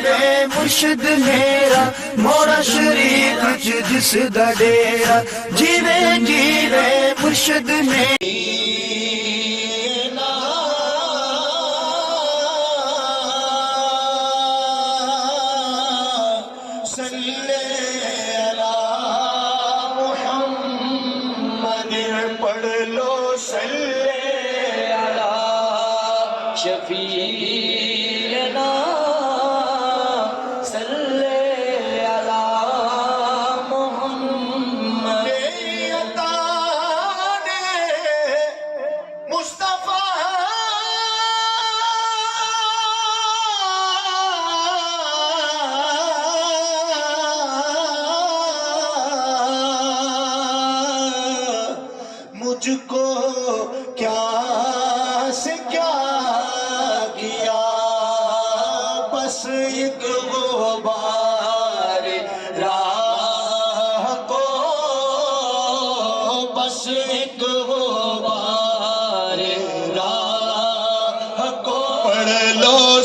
جیوے مرشد میرا موڑا شریف جس دا ڈیرا جیوے جیوے مرشد میرا شفیعنا صلی علی محمد عطا نے مصطفیٰ مجھ کو کیا سے کیا بس ایک غبار راہ کو بس ایک غبار راہ کو پڑھ لو